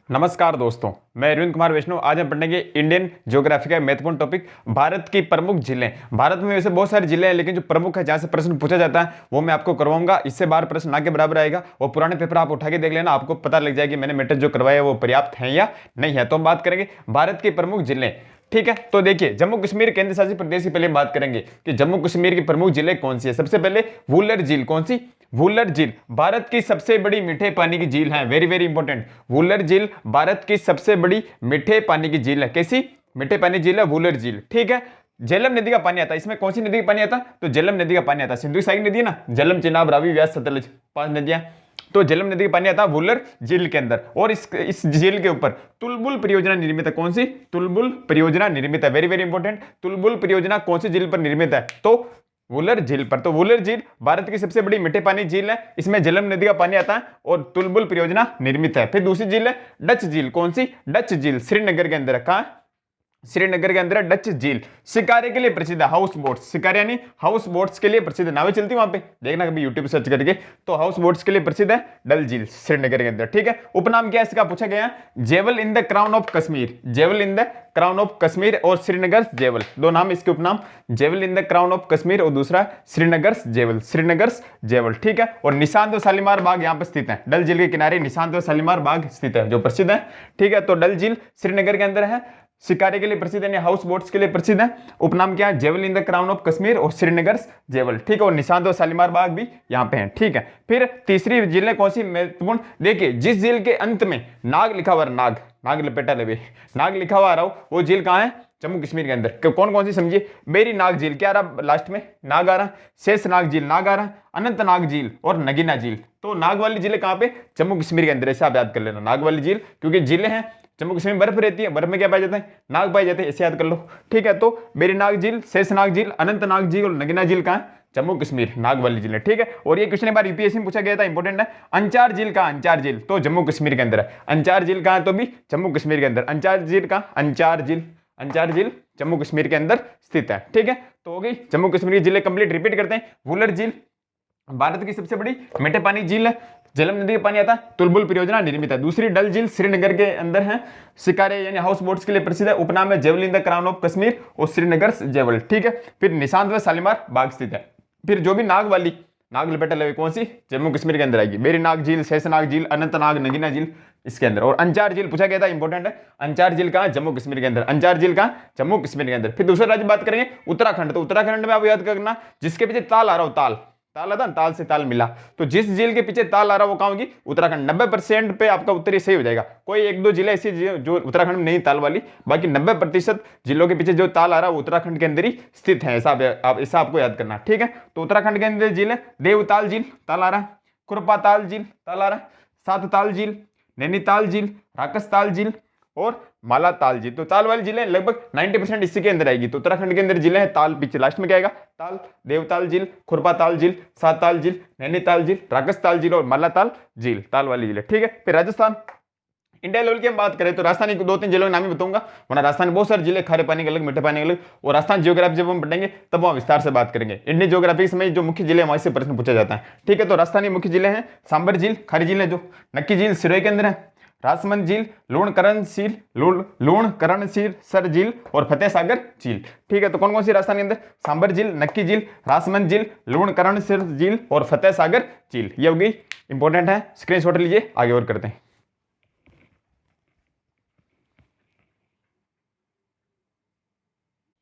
नमस्कार दोस्तों, मैं अरविंद कुमार वैष्णव। आज हम पढ़ेंगे इंडियन ज्योग्राफी का महत्वपूर्ण टॉपिक भारत की प्रमुख जिले। भारत में वैसे बहुत सारे जिले हैं, लेकिन जो प्रमुख है जहां से प्रश्न पूछा जाता है वो मैं आपको करवाऊंगा। इससे बाहर प्रश्न ना के बराबर आएगा और पुराने पेपर आप उठा के देख लेना, आपको पता लग जाएगा मैंने मैटर जो करवाया वो पर्याप्त है या नहीं है। तो हम बात करेंगे भारत के प्रमुख जिले। ठीक है, तो देखिए जम्मू कश्मीर केंद्र शासित प्रदेश की पहले बात करेंगे कि जम्मू कश्मीर की प्रमुख जिले कौन सी है। सबसे पहले वुलर झील। कौन सी? वुलर झील भारत की सबसे बड़ी मीठे पानी की झील है। वेरी वेरी इंपॉर्टेंट, वुलर झील भारत की सबसे बड़ी मीठे पानी की झील है। कैसी? मीठे पानी झील है वुलर झील। ठीक है, झेलम नदी का पानी आता है। इसमें कौन सी नदी का पानी आता है? तो झेलम नदी का पानी आता है। सिंधु सागर नदी है ना, झेलम, चिनाब, रावी, व्यास, सतलज, 5 नदियां। तो झेलम नदी का पानी आता है वुलर झील के अंदर। और इस झील के ऊपर तुलबुल परियोजना निर्मित है। कौन सी? तुलबुल परियोजना निर्मित है। वेरी वेरी इंपॉर्टेंट, तुलबुल परियोजना कौन सी झील पर निर्मित है? तो वुलर झील पर। तो वुलर झील भारत की सबसे बड़ी मीठे पानी झील है। इसमें झेलम नदी का पानी आता है और तुलबुल परियोजना निर्मित है। फिर दूसरी झील है डच झील। कौन सी? डच झील श्रीनगर के अंदर है। कहां? श्रीनगर के अंदर डच झील। शिकारे के लिए प्रसिद्ध है, हाउस बोट्स। शिकारे यानी हाउस बोट्स के लिए प्रसिद्ध, नावें चलती वहां पे, देखना कभी यूट्यूब सर्च करके। तो हाउस बोट्स के लिए प्रसिद्ध है डल झील श्रीनगर के अंदर। ठीक है, उपनाम क्या है इसका पूछा गया? Jewel in the crown of Kashmir. Jewel in the crown of Kashmir और श्रीनगर जेवल, दो नाम इसके उपनाम। Jewel in the crown of Kashmir और दूसरा श्रीनगर जेवल, श्रीनगर जेवल। ठीक है, और निशांत व शालीमार बाग यहाँ पर स्थित है। डल झील के किनारे निशांत व शालीमार बाग स्थित है जो प्रसिद्ध है। ठीक है, तो डल झील श्रीनगर के अंदर है, शिकारे के लिए प्रसिद्ध है, हाउस बोट्स के लिए प्रसिद्ध है। उपनाम क्या है? Jewel in the crown of Kashmir और श्रीनगर जेवल। ठीक है, और निशांत और शालीमार बाग भी यहाँ पे हैं। ठीक है, फिर तीसरी झील कौन सी महत्वपूर्ण? देखिए जिस झील के अंत में नाग लिखा हुआ, नाग, नाग लपेटा लगे, नाग लिखा हुआ आ रहा हो, वो झील कहाँ है? जम्मू कश्मीर के अंदर। कौन कौन सी समझिए? मेरी नाग झील, क्या आ रहा लास्ट में? नाग आ रहा। शेष नाग झील, नाग आ रहा। अनंत नाग झील और नगीना झील। तो नाग वाली झील कहाँ पे? जम्मू कश्मीर के अंदर। ऐसे आप याद कर लेना, नाग वाली झील, क्योंकि झीलें हैं जम्मू कश्मीर में, बर्फ रहती है, बर्फ में क्या पाए जाते हैं? नाग पाए जाते हैं, ऐसे याद कर लो। ठीक है, तो मेरी नाग झील, शेष नाग झील, अनंत नाग झील और नगीना झील कहाँ है? जम्मू कश्मीर, नाग वाली झील है। ठीक है, और ये क्वेश्चन एक बार यूपीएससी में पूछा गया था, इंपॉर्टेंट है। अंचार झील कहाँ? अंचार झील तो जम्मू कश्मीर के अंदर है। अंचार झील कहाँ है? तो भी जम्मू कश्मीर के अंदर। अंचार झील कहाँ? अंचार झील, अंचार झील जम्मू कश्मीर के अंदर स्थित है। ठीक है, तो हो गई जम्मू कश्मीर की जिले कंप्लीट। रिपीट करते हैं, वुलर झील भारत की सबसे बड़ी मीठे पानी झील है, झेलम नदी का पानी आता है, तुलबुल परियोजना निर्मित है। दूसरी डल झील श्रीनगर के अंदर है, शिकारे यानी हाउस बोट्स के लिए प्रसिद्ध है। उपनाम है jewel in the crown of Kashmir और श्रीनगर जेवल। ठीक है, फिर निशांत व शालीमार बाग स्थित है। फिर जो भी नाग वाली, नाग लपेटा लगे, कौन सी? जम्मू कश्मीर के अंदर आएगी। मेरी नाग झील, शेष नाग झील, अनंत नाग, नगीना झील इसके अंदर। और अंचार झील पूछा गया था, इंपॉर्टेंट है। अंचार झील कहाँ? जम्मू कश्मीर के अंदर। अंचार झील कहाँ? जम्मू कश्मीर के अंदर। फिर दूसरा राज्य बात करेंगे उत्तराखंड। तो उत्तराखंड में आप याद करना, जिसके पीछे ताल आ रहा हो, ताल, ताल आता, ताल से ताल मिला, तो जिस झील के पीछे ताल आ रहा वो कहाँ होगी? उत्तराखंड। 90% पे आपका उत्तरी सही हो जाएगा। कोई एक दो जिले ऐसी जो उत्तराखंड में नहीं ताल वाली, बाकी 90% जिलों के पीछे जो ताल आ रहा है वो उत्तराखंड के अंदर ही स्थित है। ऐसा आपको याद करना। ठीक है, तो उत्तराखंड के अंदर झील है देवताल झील, ताल आ रहा है, कुरपाताल झील, ताल आ रहा है, सातताल झील, नैनीताल झील, राकसताल झील और मालाताल झील। तो ताल वाली जिले लगभग 90% इसी के अंदर आएगी। तो उत्तराखंड के अंदर जिले हैं ताल, पीछे लास्ट में क्या आएगा? ताल, देवताल झील, खुरपाताल झील, सातताल झील, नैनीताल झील, राकसताल झील और मालाताल झील, ताल वाली जिले। ठीक है, फिर राजस्थान। इंडिया लेवल की हम बात करें तो राजस्थान की 2-3 जिलों के नाम ही बताऊंगा, वरना राजस्थान बहुत सारे जिले, खारे पानी के अलग, मीठे पानी के अलग। और राजस्थान जियोग्राफी जब हम पढ़ेंगे तब वहां विस्तार से बात करेंगे। इंडियन जियोग्राफी के समय जो मुख्य जिले वहां से प्रश्न पूछा जाता है। ठीक है, तो राजस्थानी मुख्य जिले हैं सांबर झील, खारी झील है जो, नक्की झील सिरोही के अंदर है, राजसमंद झील, लूणकरणशील सर झील और फतेह सागर झील। ठीक है, तो कौन कौन सी राजस्थान के अंदर? सांबर झील, नक्की झील, राजसमंद झील, लूणकरणशील झील और फतेह सागर झील। ये होगी, इंपॉर्टेंट है, स्क्रीनशॉट लीजिए। आगे और करते हैं।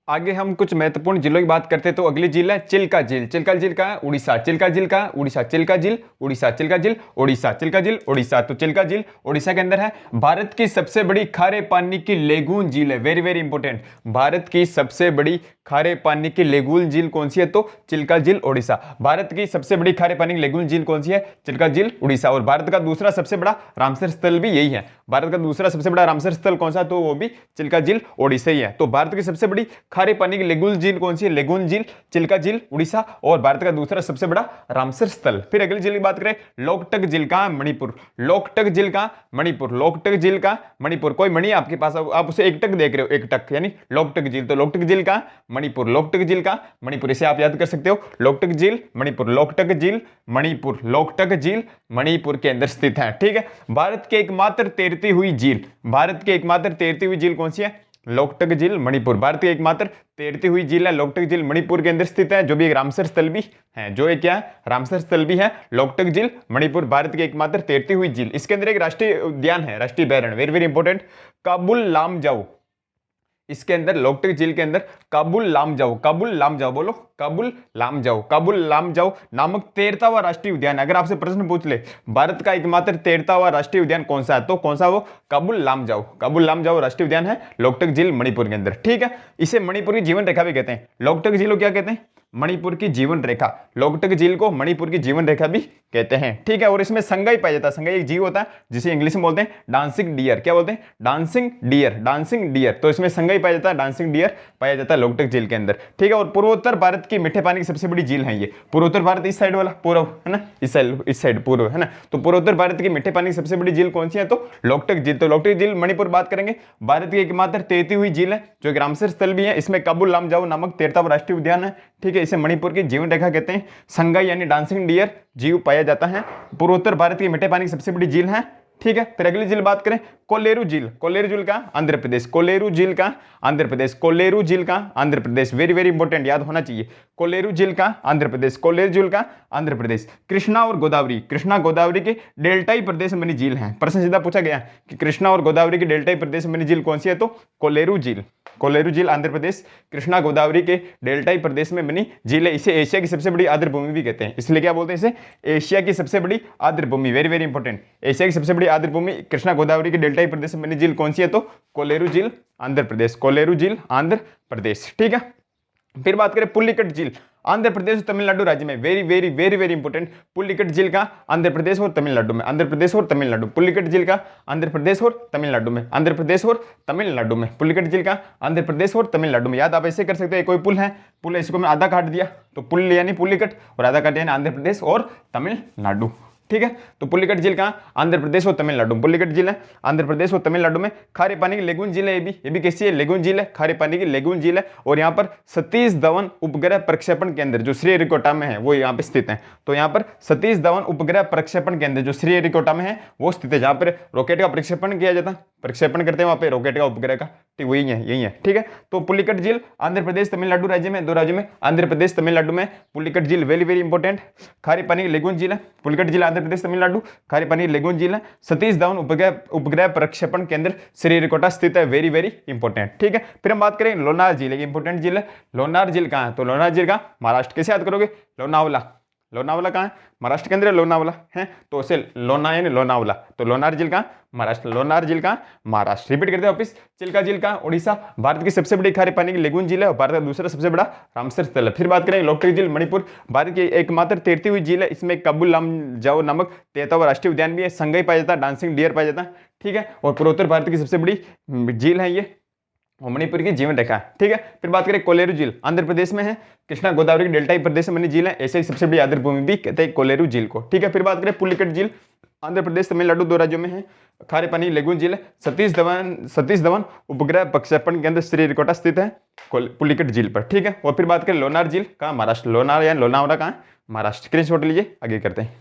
आगे हम कुछ महत्वपूर्ण जिलों की बात करते हैं। तो अगली झील है चिल्का झील। चिल्का झील कहाँ है? उड़ीसा। चिल्का झील कहाँ है? उड़ीसा। चिल्का झील उड़ीसा, चिल्का झील उड़ीसा, चिल्का झील उड़ीसा। तो चिल्का झील उड़ीसा के अंदर है। भारत की सबसे बड़ी खारे पानी की लेगून झील है। वेरी वेरी इंपॉर्टेंट, भारत की सबसे बड़ी खारे पानी की लेगून झील कौन सी है? तो चिल्का झील उड़ीसा। भारत की सबसे बड़ी खारे पानी की लेगून झील कौन सी है? चिल्का झील उड़ीसा। और भारत का दूसरा सबसे बड़ा रामसर स्थल भी यही है। भारत का दूसरा सबसे बड़ा रामसर स्थल कौन सा? तो वो भी चिल्का झील उड़ीसा ही है। तो भारत की सबसे बड़ी खारे पानी की लेगुन झील कौन सी है? लेगुन झील, चिल्का झील उड़ीसा, और भारत का दूसरा सबसे बड़ा रामसर स्थल। फिर अगली झील की बात करें, लोकटक झील का मणिपुर, लोकटक झील का मणिपुर, लोकटक झील का मणिपुर। कोई मणि आपके पास, आप उसे एक टक देख रहे हो, एक टक यानी लोकटक झील, तो लोकटक झील का मणिपुर, लोकटक झील का मणिपुर, इसे आप याद कर सकते हो, लोकटक झील मणिपुर, लोकटक झील मणिपुर, लोकटक झील मणिपुर के अंदर स्थित है। ठीक है, भारत की एकमात्र तैरती हुई झील, भारत की एकमात्र तैरती हुई झील कौन सी है? लोकटक झील मणिपुर, भारत की एकमात्र तैरती हुई झील है लोकटक झील मणिपुर के अंदर स्थित है, जो भी एक रामसर स्थल भी है, जो एक क्या है? रामसर स्थल भी है। लोकटक झील मणिपुर भारत की एकमात्र तैरती हुई झील। इसके अंदर एक राष्ट्रीय उद्यान है, राष्ट्रीय अभयारण्य, very very important, Kabul Lamjao. इसके अंदर लोकटक झील के अंदर काबुल लामजाओ, काबुल लामजाओ, बोलो काबुल लामजाओ, काबुल लामजाओ नामक तैरता हुआ राष्ट्रीय उद्यान। अगर आपसे प्रश्न पूछ ले भारत का एकमात्र तैरता हुआ राष्ट्रीय उद्यान कौन सा है, तो कौन सा? वो काबुल लामजाओ, काबुल लामजाओ राष्ट्रीय उद्यान है लोकटक झील मणिपुर के अंदर। ठीक है, इसे मणिपुर की जीवन रेखा भी कहते हैं। लोकटक झील को क्या कहते हैं? मणिपुर की जीवन रेखा, लोकटक झील को मणिपुर की जीवन रेखा भी कहते हैं। ठीक है, और इसमें संगाई पाया जाता है, संगाई एक जीव होता है जिसे इंग्लिश में बोलते हैं डांसिंग डियर। क्या बोलते हैं? डांसिंग डियर, डांसिंग डियर, तो इसमें संगाई पाया जाता है, डांसिंग डियर पाया जाता है लोकटक झील के अंदर। ठीक है, और पूर्वोत्तर भारत की मीठे पानी की सबसे बड़ी झील है ये, पूर्वोत्तर भारत इस साइड वाला, पूर्व है ना, इस साइड पूर्व है ना, तो पूर्वोत्तर भारत की मीठे पानी की सबसे बड़ी झील कौन सी है? तो लोकटक झील। तो लोकटक झील मणिपुर बात करेंगे, भारत की एकमात्र तैरती हुई झील है, जो एक रामसर स्थल भी है। इसमें काबुल लामजाओ नामक तैरता हुआ राष्ट्रीय उद्यान है। ठीक है, इसे मणिपुर की जीवन रेखा कहते हैं। संगाई यानी डांसिंग डियर जीव पाया जाता है, पूर्वोत्तर भारत की मीठे पानी की सबसे बड़ी झील है। ठीक है, फिर अगली झील बात करें, कोलेरू झील, कोलेरू झील का आंध्र प्रदेश, कोलेरू झील का आंध्र प्रदेश, कोलेरू झील का Andhra Pradesh, very very important, याद होना चाहिए, कोलेरू झील का आंध्र प्रदेश, कोलेरू झील का आंध्र प्रदेश। कृष्णा और गोदावरी, कृष्णा गोदावरी के डेल्टाई प्रदेश में बनी झील है। प्रश्न सीधा पूछा गया कि कृष्णा और गोदावरी के डेल्टाई प्रदेश में बनी झील कौन सी है, तो कोलेरू झील, कोलेरू झील आंध्र प्रदेश, कृष्णा गोदावरी के डेल्टाई प्रदेश में बनी झील है। इसे एशिया की सबसे बड़ी आर्द्र भूमि भी कहते हैं, इसलिए क्या बोलते हैं इसे? एशिया की सबसे बड़ी आर्द्र भूमि, वेरी वेरी इंपॉर्टेंट, एशिया की सबसे बड़ी आर्द्र भूमि कृष्णा गोदावरी के डेल्टाई प्रदेश में बनी झील कौन सी है, तो कोलेरू झील आंध्र प्रदेश, कोलेरू झील आंध्र प्रदेश। ठीक है, फिर बात करें पुल्लिकट झील, आंध्र प्रदेश और तमिलनाडु राज्य में, very very very very important, Pulicat झील का आंध्र प्रदेश और तमिलनाडु में, आंध्र प्रदेश और तमिलनाडु, पुल्लिकट झील का आंध्र प्रदेश और तमिलनाडु में, आंध्र प्रदेश और तमिलनाडु में, पुल्लिकट झील का आंध्र प्रदेश और तमिलनाडु में। याद आप ऐसे कर सकते हैं, कोई पुल है, पुल है, इसको मैं आधा काट दिया तो पुल यानी पुल्लिकट, और आधा काट यानी आंध्र प्रदेश और तमिलनाडु। ठीक है, तो पुल्लिकट झील का आंध्र प्रदेश और तमिलनाडु, पुल्लिकट झील है आंध्र प्रदेश और तमिलनाडु में। खारे पानी की लेगुन झील है, ये भी कैसी है? लेगुन झील है, खारे पानी की लेगुन झील है, और यहाँ पर सतीश धवन उपग्रह प्रक्षेपण केंद्र जो श्रीहरिकोटा में है वो यहाँ पे स्थित है। तो यहाँ पर सतीश धवन उपग्रह प्रक्षेपण केंद्र जो श्रीहरिकोटा में है वो स्थित है, जहाँ पर रॉकेट का प्रक्षेपण किया जाता है, प्रक्षेपण करते हैं वहाँ पे रॉकेट का उपग्रह का। ठीक, वही है, यही है। ठीक है, तो पुल्लिकट झील आंध्र प्रदेश तमिलनाडु राज्य में, दो राज्यों में, आंध्र प्रदेश तमिलनाडु में पुल्लिकट झील, वेरी वेरी इंपॉर्टेंट। खारे पानी की लेगुन झील है, पुल्लिकट झील आंध्र प्रदेश तमिलनाडु, खारे पानी की लेगुन झील है, सतीश धवन उपग्रह प्रक्षेपण केंद्र श्रीहरिकोटा स्थित है, वेरी वेरी इंपॉर्टेंट। ठीक है, फिर हम बात करें लोनार झील, एक इंपॉर्टेंट झील है। लोनार झील कहाँ है? तो लोनार झील का महाराष्ट्र, कैसे याद करोगे? लोनावला, लोनावला कहाँ है? महाराष्ट्र के अंदर लोनावला है, तो उसे लोना यानी लोनावला, तो लोनार झील का महाराष्ट्र, लोनार झील का महाराष्ट्र। रिपीट करते हैं वापिस, चिल्का झील का उड़ीसा, भारत की सबसे बड़ी खारे पानी की लेगुन झील है और भारत का दूसरा सबसे बड़ा रामसर स्थल है। फिर बात करें लोकटक झील मणिपुर, भारत की एकमात्र तैरती हुई झील है, इसमें काबुल लामजाओ नामक तैरता हुआ राष्ट्रीय उद्यान भी है, संगाई पाया जाता है, डांसिंग डियर पाया जाता है। ठीक है, और पूर्वोत्तर भारत की सबसे बड़ी झील है ये, और मणिपुर की जीवन रेखा है। ठीक है, फिर बात करें कोलेरू झील, आंध्र प्रदेश में है, कृष्णा गोदावरी के डेल्टाई प्रदेश में बनी झील है, ऐसे ही सबसे बड़ी आर्द्र भूमि भी कहते हैं कोलेरू झील को। ठीक है, फिर बात करें पुल्लिकट झील, आंध्र प्रदेश तमिलनाडु दो राज्यों में है, खारे पानी लेगुन झील है, सतीश धवन उपग्रह प्रक्षेपण केंद्र श्रीहरिकोटा स्थित है पुल्लिकट झील पर। ठीक है, और फिर बात करें लोनार झील का महाराष्ट्र, लोनार या लोनावला कहाँ? महाराष्ट्र। स्क्रीनशॉट लीजिए, आगे करते हैं।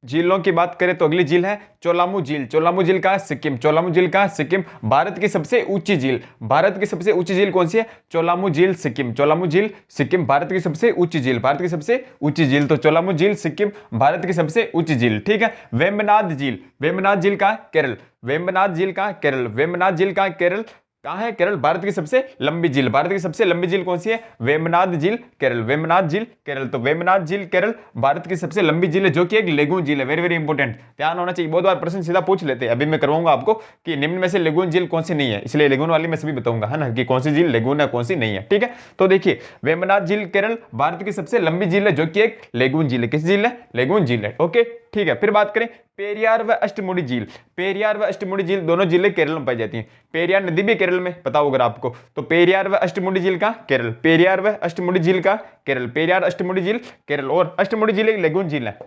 झीलों की बात करें तो अगली झील है चोलामू झील, चोलामू झील का सिक्किम, चोलामू झील का सिक्किम, भारत की सबसे ऊंची झील, भारत की सबसे ऊंची झील कौन सी है? चोलामू झील सिक्किम, चोलामू झील सिक्किम, भारत की सबसे ऊंची झील, भारत की सबसे ऊंची झील, तो चोलामू झील सिक्किम भारत की सबसे ऊंची झील। ठीक है, वेम्बनाड झील, वेम्बनाड झील का केरल, वेम्बनाड झील का केरल, वेम्बनाड झील का केरल कहाँ है? केरल, भारत की सबसे लंबी झील, भारत की सबसे लंबी झील कौन सी है? वेम्बनाड झील केरल, वेम्बनाड झील केरल, तो वेम्बनाड झील केरल भारत की सबसे लंबी झील है, जो कि एक लेगून झील है, वेरी वेरी इंपॉर्टेंट, ध्यान होना चाहिए। बहुत बार प्रश्न सीधा पूछ लेते हैं, अभी मैं करवाऊंगा आपको कि निम्न में से लेगून झील कौन सी नहीं है, इसलिए लेगून वाली मैं सभी बताऊंगा, है ना, कि कौन सी झील लेगून है कौन सी नहीं है। ठीक है, तो देखिए वेम्बनाड झील केरल भारत की सबसे लंबी झील है, जो कि एक लेगून झील है, किस झील है? लेगून झील है। ओके, ठीक है। फिर बात करें पेरियार व अष्टमुडी झील, पेरियार व अष्टमुडी झील दोनों झीलें केरल में पाई जाती हैं। पेरियार नदी भी केरल में, पता होगा आपको, तो पेरियार व अष्टमुडी झील का केरल, पेरियार व अष्टमुडी झील का केरल, पेरियार अष्टमुडी झील केरल। और अष्टमुडी झील एक लेगून झील है,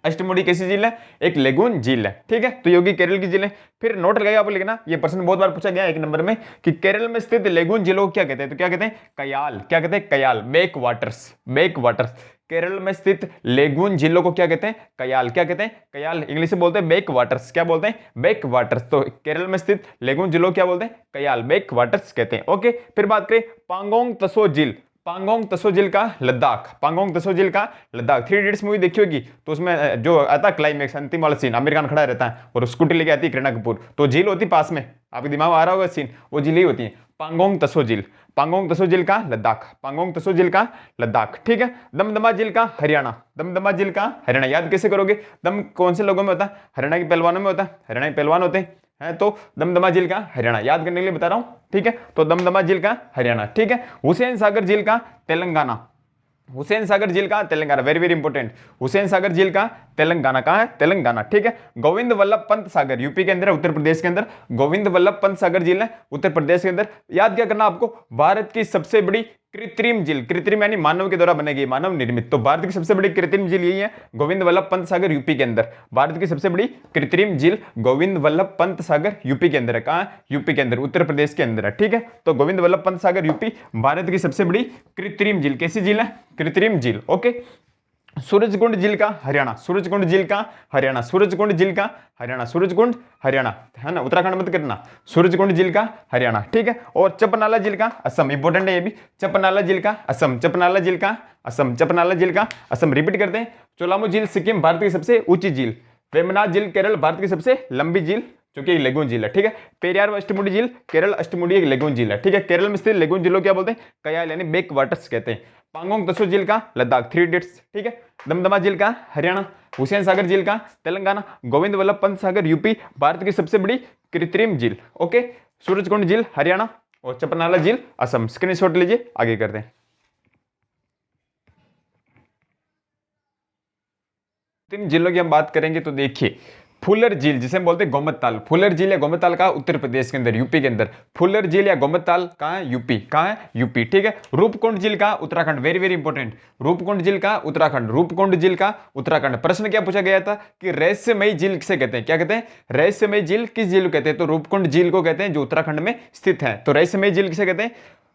अष्टमुडी कैसी झील है, एक लेगून झील है, ठीक है। तो योगी केरल की झील है। फिर नोट लगाइए आप लिखना, ये प्रश्न बहुत बार पूछा गया एक नंबर में कि केरल में स्थित लेगून झीलों को क्या कहते हैं, तो क्या कहते हैं, कयाल, क्या कहते हैं, कयाल, back waters, back waters. Kerala में स्थित लेगून झीलों को क्या कहते हैं, कयाल, क्या कहते हैं, कयाल, इंग्लिश में बोलते हैं बैक वाटर्स, क्या बोलते हैं, बैक वाटर्स। तो केरल में स्थित लेगून झीलों क्या बोलते हैं, कयाल, बैक वाटर्स कहते हैं, ओके। फिर बात करें पांगोंग तसो झील, पांगोंग तसो झील का लद्दाख, पांगोंग तसो झील का लद्दाख। 3 इडियट्स मूवी देखी होगी, तो उसमें जो आता क्लाइमेक्स अंतिम वाला सीन, आमिर खान खड़ा रहता है और स्कूटी लेके आती है करीना कपूर, तो झील होती पास में, आपके दिमाग में आ रहा होगा सीन, वो झील ही होती है पांगोंग तसो झील, पांगोंग तसो झील का लद्दाख, पांगोंग तसो झील का लद्दाख, ठीक है। दमदमा झील का हरियाणा, दमदमा झील का हरियाणा, याद कैसे करोगे, दम कौन से लोगों में होता है, हरियाणा के पहलवानों में होता है, हरियाणा के पहलवान होते हैं, तो दमदमा झील का हरियाणा, याद करने के लिए बता रहा हूं, ठीक है। तो दमदमा झील का हरियाणा, ठीक है। हुसैन सागर झील का तेलंगाना, हुसैन सागर झील का Telangana, very very important, Hussain Sagar झील का तेलंगाना, कहां है, तेलंगाना, ठीक है। गोविंद वल्लभ पंत सागर यूपी के अंदर, उत्तर प्रदेश के अंदर, गोविंद वल्लभ पंत सागर झील है उत्तर प्रदेश के अंदर। याद क्या करना आपको, भारत की सबसे बड़ी कृत्रिम झील, कृत्रिम यानी मानव के द्वारा बनेगी, मानव निर्मित, तो भारत की सबसे बड़ी कृत्रिम झील यही है, गोविंद वल्लभ पंत सागर यूपी के अंदर। भारत की सबसे बड़ी कृत्रिम झील गोविंद वल्लभ पंत सागर यूपी के अंदर है, कहां, यूपी के अंदर, उत्तर प्रदेश के अंदर है, ठीक है। तो गोविंद वल्लभ पंत सागर यूपी भारत की सबसे बड़ी कृत्रिम झील, कैसी झील है, कृत्रिम झील, ओके। सूरजकुंड झील का हरियाणा, सूरजकुंड झील का हरियाणा, सूरजकुंड झील का हरियाणा, सूरजकुंड हरियाणा है ना, उत्तराखंड मत करना, सूरजकुंड झील का हरियाणा, ठीक है। और चपनाला झील का असम, इंपॉर्टेंट है ये भी, चपनाला झील का असम, चपनाला झील का असम, चपनाला झील का असम। रिपीट करते हैं, चोलामू झील सिक्किम भारत की सबसे ऊंची झील, वेमनाथ झील केरल भारत की सबसे लंबी झील जो कि लेगून झील है, ठीक है। पेरियार व अष्टमुडी झील केरल, अष्टमुडी एक लेगून झील है, ठीक है। केरल में स्थित लेगून झीलों क्या बोलते हैं, कयाल यानी बैक वाटर्स कहते हैं। पांगोंग तसो झील का लद्दाख, 3 इडियट्स, ठीक है। दमदमा झील का हरियाणा, हुसैन सागर झील का तेलंगाना, गोविंद वल्लभ पंत सागर यूपी भारत की सबसे बड़ी कृत्रिम झील, ओके। सूरजकुंड झील हरियाणा और चपनाला झील असम। स्क्रीनशॉट लीजिए, आगे करते हैं। तीन झीलों की हम बात करेंगे तो देखिए, फुलर झील जिसे हम बोलते हैं गोमत ताल, फुलर झील या गोमत ताल का उत्तर प्रदेश के अंदर, यूपी के अंदर। फुलर झील या गोमत ताल कहाँ है, यूपी, कहाँ है, यूपी, ठीक है। रूपकुंड झील का Uttarakhand, very very important, Roopkund झील का उत्तराखंड, रूपकुंड झील का उत्तराखंड। प्रश्न क्या पूछा गया था कि रहस्यमयी झील किसे कहते हैं, क्या कहते हैं, रहस्यमयी झील किस झील को कहते हैं, तो रूपकुंड झील को कहते हैं जो उत्तराखंड में स्थित है। तो रहस्यमयी झील किसे कहते हैं,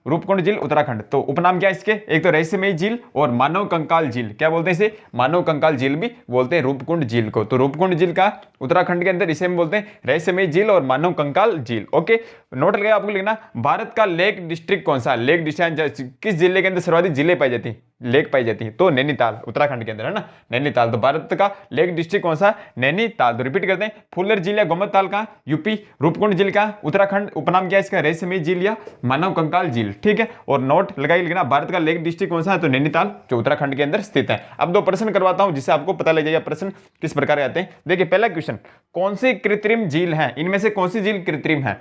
रूपकुंड झील उत्तराखंड। तो उपनाम क्या है इसके, एक तो रहस्यमयी झील और मानव कंकाल झील, क्या बोलते हैं इसे, मानव कंकाल झील भी बोलते हैं रूपकुंड झील को। तो रूपकुंड झील का उत्तराखंड के अंदर इसे हम बोलते हैं रहस्यमयी झील और मानव कंकाल झील, ओके। नोट लगाया आपको लिखना, भारत का लेक डिस्ट्रिक्ट कौन सा, लेक डिस्ट्रिक्ट किस जिले के अंदर सर्वाधिक जिले पाई जाती है, लेक पाई जाती है, तो नैनीताल, उत्तराखंड के अंदर है ना, नैनीताल। तो भारत का लेक डिस्ट्रिक्ट कौन सा, नैनीताल। तो रिपीट करते हैं, फुलर झील या गोमत ताल का यूपी, रूपकुंड झील का उत्तराखंड, उपनाम क्या है इसका, रहस्यमयी झील या मानव कंकाल झील, ठीक है। और नोट लगाई लिखना, भारत का लेक डिस्ट्रिक्ट कौन सा है, तो नैनीताल जो उत्तराखंड के अंदर स्थित है। अब 2 प्रश्न करवाता हूं जिससे आपको पता लग जाएगा प्रश्न किस प्रकार आते हैं। देखिए पहला क्वेश्चन, कौन सी कृत्रिम झील है, इनमें से कौन सी झील कृत्रिम है,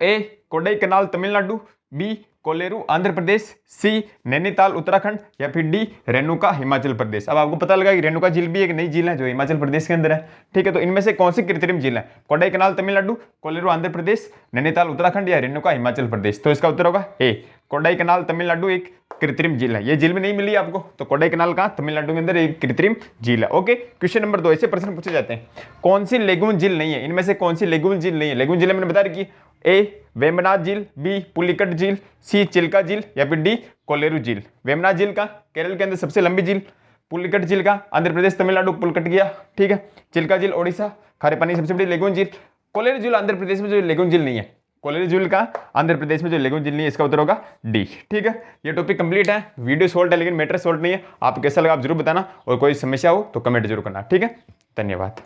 ए कोडाईकनाल तमिलनाडु, बी कोलेरू आंध्र प्रदेश, सी नैनीताल उत्तराखंड, या फिर डी रेणुका हिमाचल प्रदेश। अब आपको पता लगा कि रेणुका झील भी एक नई झील है जो हिमाचल प्रदेश के अंदर है, ठीक है। तो इनमें से कौन सी कृत्रिम झील है, कोडाईकनाल तमिलनाडु, कोलेरू आंध्र प्रदेश, नैनीताल उत्तराखंड या रेणुका हिमाचल प्रदेश। तो इसका उत्तर होगा ए, कोडाईकनाल तमिलनाडु एक कृत्रिम झील है, ये झील भी नहीं मिली आपको, तो कोडाईकनाल का तमिलनाडु के अंदर एक कृत्रिम झील है, ओके। क्वेश्चन नंबर 2, ऐसे प्रश्न पूछे जाते हैं, कौन सी लेगून झील नहीं है, इनमें से कौन सी लेगून झील नहीं है। लेगून झील मैंने बता रखी, ए वेम्बनाथ झील, बी पुलिकट झील, सी चिल्का झील, या फिर डी कोलेरू झील। वेम्बनाथ झील का केरल के अंदर सबसे लंबी झील, पुलिकट झील का आंध्र प्रदेश तमिलनाडु पुलकट गया, ठीक है। चिल्का झील ओडिशा, खारे पानी सबसे बड़ी लेगून झील। कोलेरू झील आंध्र प्रदेश में जो लेगून झील नहीं है, कोलेरू झील का आंध्र प्रदेश में जो लेगून झील नहीं है, इसका उत्तर होगा डी, ठीक है। ये टॉपिक कंप्लीट है, वीडियो सॉल्व है लेकिन मैटर सॉल्व नहीं है। आप कैसा लगा आप जरूर बताना, और कोई समस्या हो तो कमेंट जरूर करना, ठीक है। धन्यवाद।